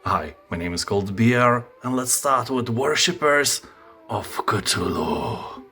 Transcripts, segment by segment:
Hi, my name is Cold Beer, and let's start with Worshippers of Cthulhu.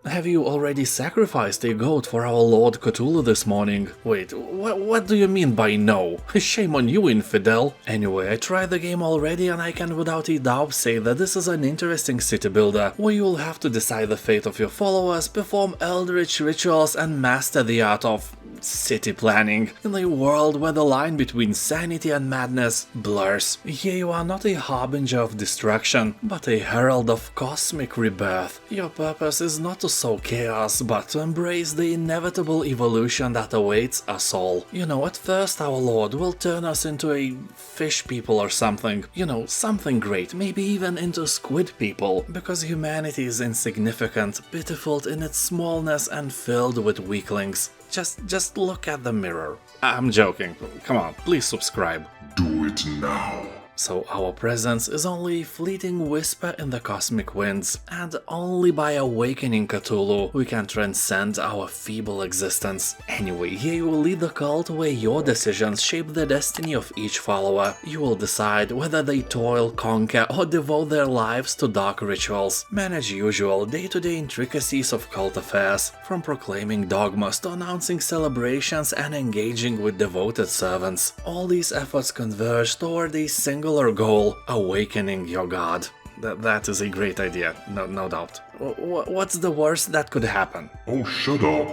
Have you already sacrificed a goat for our Lord Cthulhu this morning? Wait, what do you mean by no? Shame on you, infidel! Anyway, I tried the game already and I can without a doubt say that this is an interesting city builder, where you will have to decide the fate of your followers, perform eldritch rituals and master the art of city planning, in a world where the line between sanity and madness blurs. Here you are not a harbinger of destruction, but a herald of cosmic rebirth. Your purpose is not to sow chaos, but to embrace the inevitable evolution that awaits us all. You know, at first our Lord will turn us into a fish people or something. You know, something great, maybe even into squid people, because humanity is insignificant, pitiful in its smallness and filled with weaklings. Just look at the mirror. I'm joking. Come on, please subscribe. Do it now. So our presence is only a fleeting whisper in the cosmic winds, and only by awakening Cthulhu we can transcend our feeble existence. Anyway, here you will lead the cult where your decisions shape the destiny of each follower. You will decide whether they toil, conquer, or devote their lives to dark rituals. Manage usual day-to-day intricacies of cult affairs, from proclaiming dogmas to announcing celebrations and engaging with devoted servants. All these efforts converge toward a singular goal: awakening your god. That is a great idea, no doubt. What's the worst that could happen? Oh, shut up.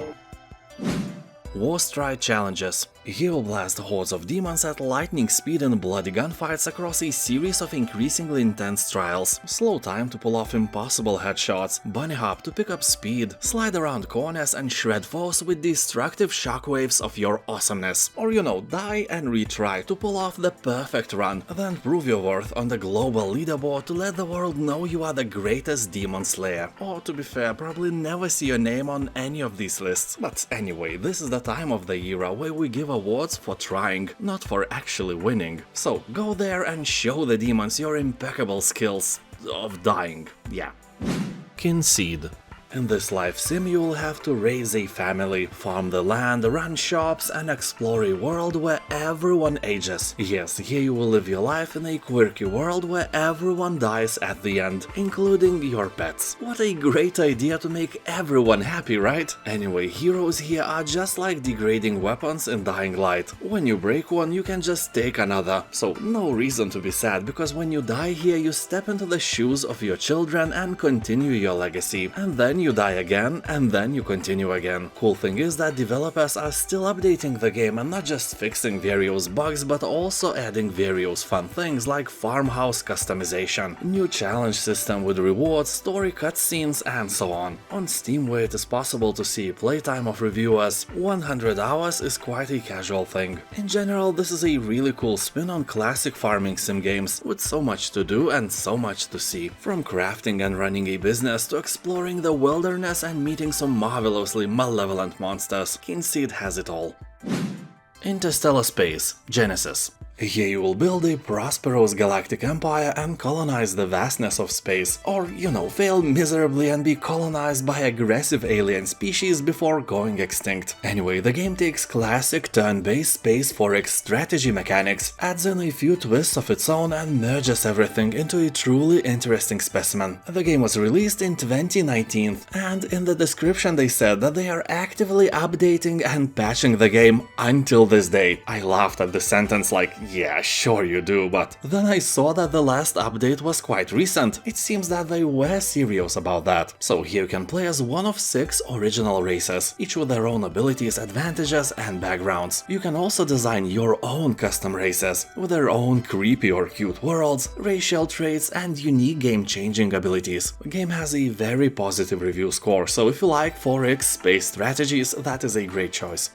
Warstride Challenges. Here will blast hordes of demons at lightning speed in bloody gunfights across a series of increasingly intense trials. Slow time to pull off impossible headshots, bunny hop to pick up speed, slide around corners and shred foes with destructive shockwaves of your awesomeness. Or you know, die and retry to pull off the perfect run, then prove your worth on the global leaderboard to let the world know you are the greatest demon slayer. Or to be fair, probably never see your name on any of these lists. But anyway, this is the time of the era where we give awards for trying, not for actually winning. So go there and show the demons your impeccable skills of dying. Yeah. Kynseed. In this life sim you will have to raise a family, farm the land, run shops and explore a world where everyone ages. Yes, here you will live your life in a quirky world where everyone dies at the end, including your pets. What a great idea to make everyone happy, right? Anyway, heroes here are just like degrading weapons in Dying Light. When you break one, you can just take another. So no reason to be sad, because when you die here you step into the shoes of your children and continue your legacy. And then you die again, and then you continue again. Cool thing is that developers are still updating the game and not just fixing various bugs, but also adding various fun things like farmhouse customization, new challenge system with rewards, story cutscenes, and so on. On Steam, where it is possible to see playtime of reviewers, 100 hours is quite a casual thing. In general, this is a really cool spin on classic farming sim games, with so much to do and so much to see. From crafting and running a business to exploring the wilderness and meeting some marvelously malevolent monsters, Kynseed has it all. Interstellar Space Genesis. Here you will build a prosperous galactic empire and colonize the vastness of space, or, you know, fail miserably and be colonized by aggressive alien species before going extinct. Anyway, the game takes classic turn-based space forex strategy mechanics, adds in a few twists of its own and merges everything into a truly interesting specimen. The game was released in 2019, and in the description they said that they are actively updating and patching the game until this day. I laughed at the sentence like, yeah, sure you do, but then I saw that the last update was quite recent. It seems that they were serious about that. So here you can play as one of 6 original races, each with their own abilities, advantages and backgrounds. You can also design your own custom races, with their own creepy or cute worlds, racial traits and unique game-changing abilities. The game has a very positive review score, so if you like 4X space strategies, that is a great choice.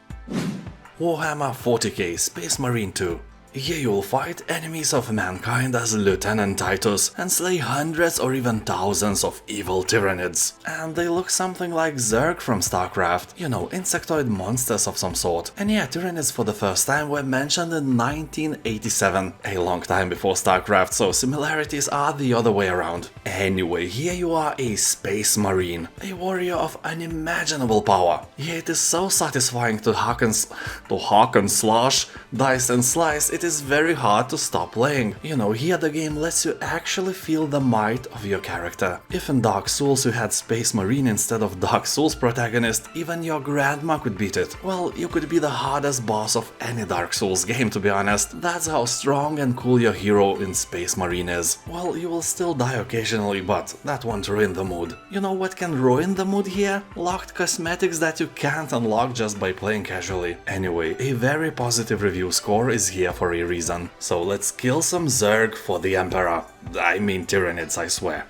Warhammer 40k Space Marine 2. Here you'll fight enemies of mankind as Lieutenant Titus and slay hundreds or even thousands of evil tyrannids. And they look something like Zerg from StarCraft, you know, insectoid monsters of some sort. And yeah, tyrannids for the first time were mentioned in 1987, a long time before StarCraft, so similarities are the other way around. Anyway, here you are a space marine, a warrior of unimaginable power. Yeah, it is so satisfying to hack and slash, dice and slice, it is very hard to stop playing. You know, here the game lets you actually feel the might of your character. If in Dark Souls you had Space Marine instead of Dark Souls protagonist, even your grandma could beat it. Well, you could be the hardest boss of any Dark Souls game, to be honest. That's how strong and cool your hero in Space Marine is. Well, you will still die occasionally, but that won't ruin the mood. You know what can ruin the mood here? Locked cosmetics that you can't unlock just by playing casually. Anyway, a very positive review score is here for a reason. So let's kill some Zerg for the Emperor. I mean Tyranids, I swear.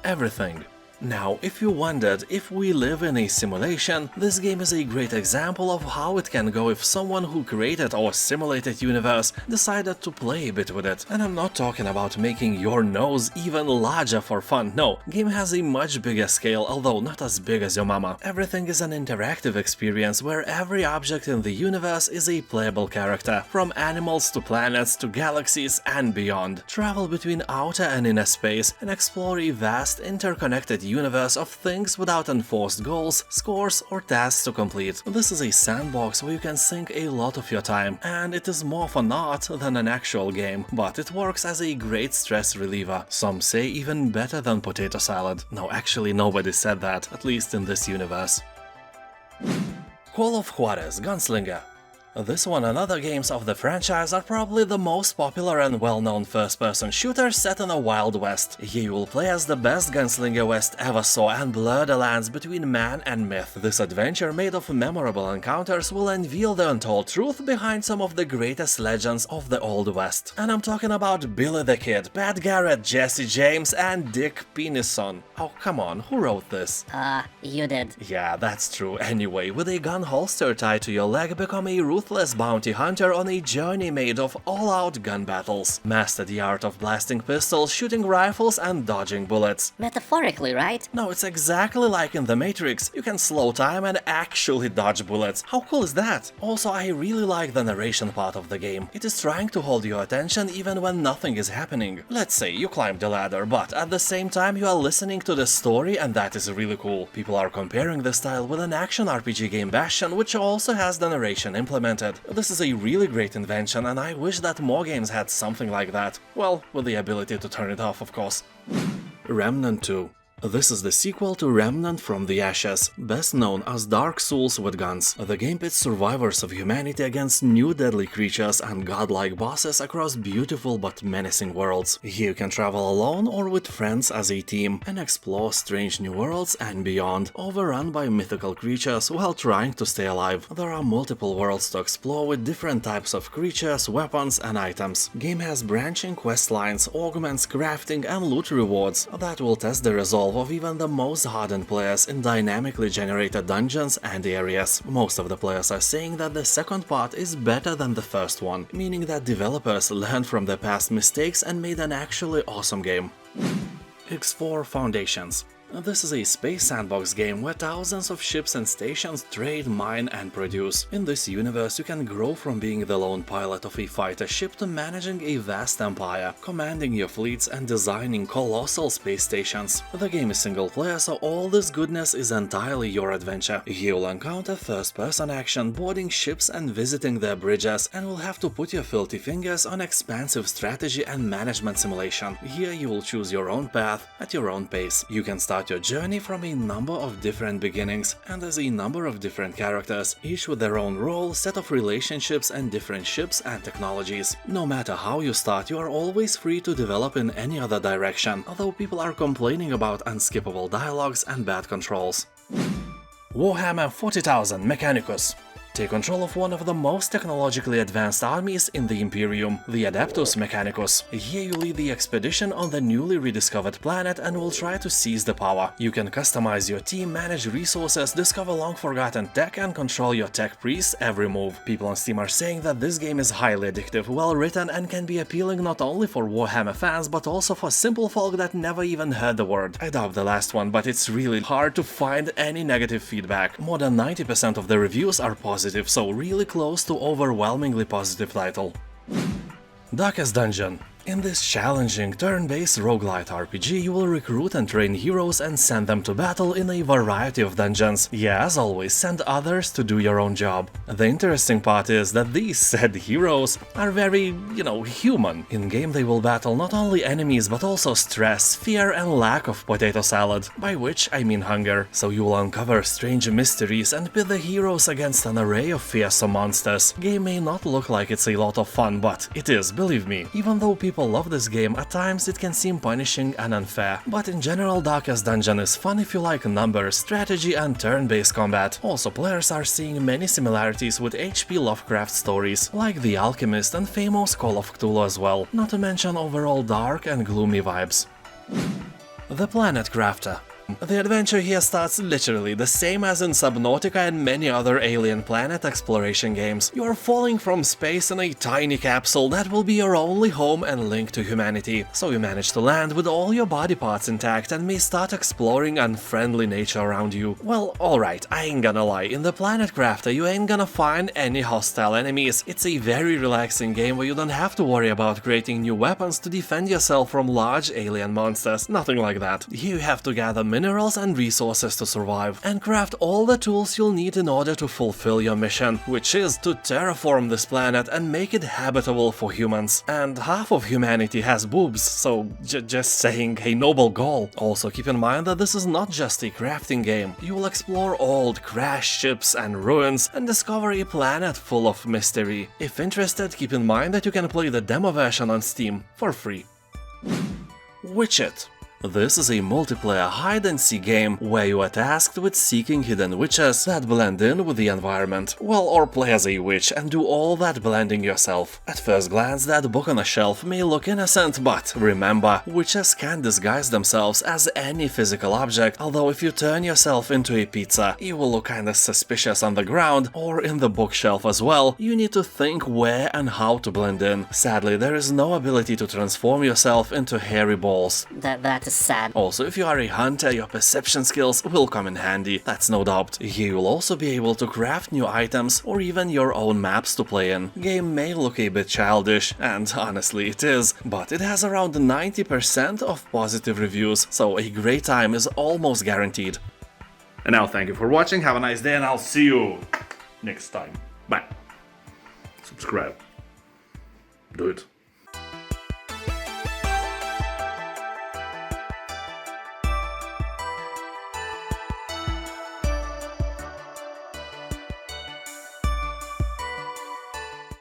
Everything. Now, if you wondered if we live in a simulation, this game is a great example of how it can go if someone who created or simulated universe decided to play a bit with it. And I'm not talking about making your nose even larger for fun, no, game has a much bigger scale, although not as big as your mama. Everything is an interactive experience where every object in the universe is a playable character, from animals to planets to galaxies and beyond. Travel between outer and inner space and explore a vast interconnected universe of things without enforced goals, scores or tasks to complete. This is a sandbox where you can sink a lot of your time, and it is more for art than an actual game, but it works as a great stress reliever. Some say even better than potato salad. No, actually nobody said that, at least in this universe. Call of Juarez, Gunslinger. This one and other games of the franchise are probably the most popular and well-known first-person shooters set in a Wild West. Here you will play as the best gunslinger West ever saw and blur the lines between man and myth. This adventure made of memorable encounters will unveil the untold truth behind some of the greatest legends of the Old West. And I'm talking about Billy the Kid, Pat Garrett, Jesse James and Dick Penison. Oh, come on, who wrote this? You did. Yeah, that's true. Anyway, with a gun holster tied to your leg, become a ruthless bounty hunter on a journey made of all-out gun battles. Master the art of blasting pistols, shooting rifles and dodging bullets. Metaphorically, right? No, it's exactly like in The Matrix. You can slow time and actually dodge bullets. How cool is that? Also, I really like the narration part of the game. It is trying to hold your attention even when nothing is happening. Let's say you climb the ladder, but at the same time you are listening to the story, and that is really cool. People are comparing the style with an action RPG game Bastion, which also has the narration implemented. This is a really great invention, and I wish that more games had something like that. Well, with the ability to turn it off, of course. Remnant 2. This is the sequel to Remnant from the Ashes, best known as Dark Souls with guns. The game pits survivors of humanity against new deadly creatures and godlike bosses across beautiful but menacing worlds. Here you can travel alone or with friends as a team and explore strange new worlds and beyond, overrun by mythical creatures while trying to stay alive. There are multiple worlds to explore with different types of creatures, weapons and items. Game has branching quest lines, augments, crafting and loot rewards that will test the resolve of even the most hardened players in dynamically generated dungeons and areas. Most of the players are saying that the second part is better than the first one, meaning that developers learned from their past mistakes and made an actually awesome game. X4 Foundations. This is a space sandbox game where thousands of ships and stations trade, mine and produce. In this universe you can grow from being the lone pilot of a fighter ship to managing a vast empire, commanding your fleets and designing colossal space stations. The game is single player, so all this goodness is entirely your adventure. You'll encounter first-person action, boarding ships and visiting their bridges, and will have to put your filthy fingers on expansive strategy and management simulation. Here you will choose your own path at your own pace. You can start your journey from a number of different beginnings, and as a number of different characters, each with their own role, set of relationships and different ships and technologies. No matter how you start, you are always free to develop in any other direction, although people are complaining about unskippable dialogues and bad controls. Warhammer 40,000 Mechanicus. Take control of one of the most technologically advanced armies in the Imperium, the Adeptus Mechanicus. Here you lead the expedition on the newly rediscovered planet and will try to seize the power. You can customize your team, manage resources, discover long-forgotten tech and control your tech priests every move. People on Steam are saying that this game is highly addictive, well-written and can be appealing not only for Warhammer fans but also for simple folk that never even heard the word. I doubt the last one, but it's really hard to find any negative feedback. More than 90% of the reviews are positive, so really close to overwhelmingly positive title. Darkest Dungeon. In this challenging turn-based roguelite RPG, you will recruit and train heroes and send them to battle in a variety of dungeons. Yeah, as always, send others to do your own job. The interesting part is that these said heroes are very, human. In-game they will battle not only enemies but also stress, fear and lack of potato salad, by which I mean hunger. So you will uncover strange mysteries and pit the heroes against an array of fearsome monsters. Game may not look like it's a lot of fun, but it is, believe me. Even though people love this game, at times it can seem punishing and unfair. But in general, Darkest Dungeon is fun if you like numbers, strategy and turn-based combat. Also, players are seeing many similarities with H.P. Lovecraft stories, like The Alchemist and famous Call of Cthulhu as well, not to mention overall dark and gloomy vibes. The Planet Crafter. The adventure here starts literally the same as in Subnautica and many other alien planet exploration games. You are falling from space in a tiny capsule that will be your only home and link to humanity. So you manage to land with all your body parts intact and may start exploring unfriendly nature around you. Well, alright, I ain't gonna lie, in the Planet Crafter you ain't gonna find any hostile enemies. It's a very relaxing game where you don't have to worry about creating new weapons to defend yourself from large alien monsters, nothing like that. Here you have to gather minerals and resources to survive, and craft all the tools you'll need in order to fulfill your mission, which is to terraform this planet and make it habitable for humans. And half of humanity has boobs, so just saying, a noble goal. Also keep in mind that this is not just a crafting game. You will explore old crashed ships and ruins and discover a planet full of mystery. If interested, keep in mind that you can play the demo version on Steam for free. Witch It. This is a multiplayer hide-and-seek game where you are tasked with seeking hidden witches that blend in with the environment. Well, or play as a witch and do all that blending yourself. At first glance, that book on a shelf may look innocent, but remember, witches can disguise themselves as any physical object, although if you turn yourself into a pizza, you will look kinda suspicious on the ground or in the bookshelf as well. You need to think where and how to blend in. Sadly, there is no ability to transform yourself into hairy balls. That is sad. Also, if you are a hunter, your perception skills will come in handy, that's no doubt. Here you'll also be able to craft new items or even your own maps to play in. Game may look a bit childish, and honestly it is, but it has around 90% of positive reviews, so a great time is almost guaranteed. And now thank you for watching, have a nice day and I'll see you next time. Bye. Subscribe. Do it.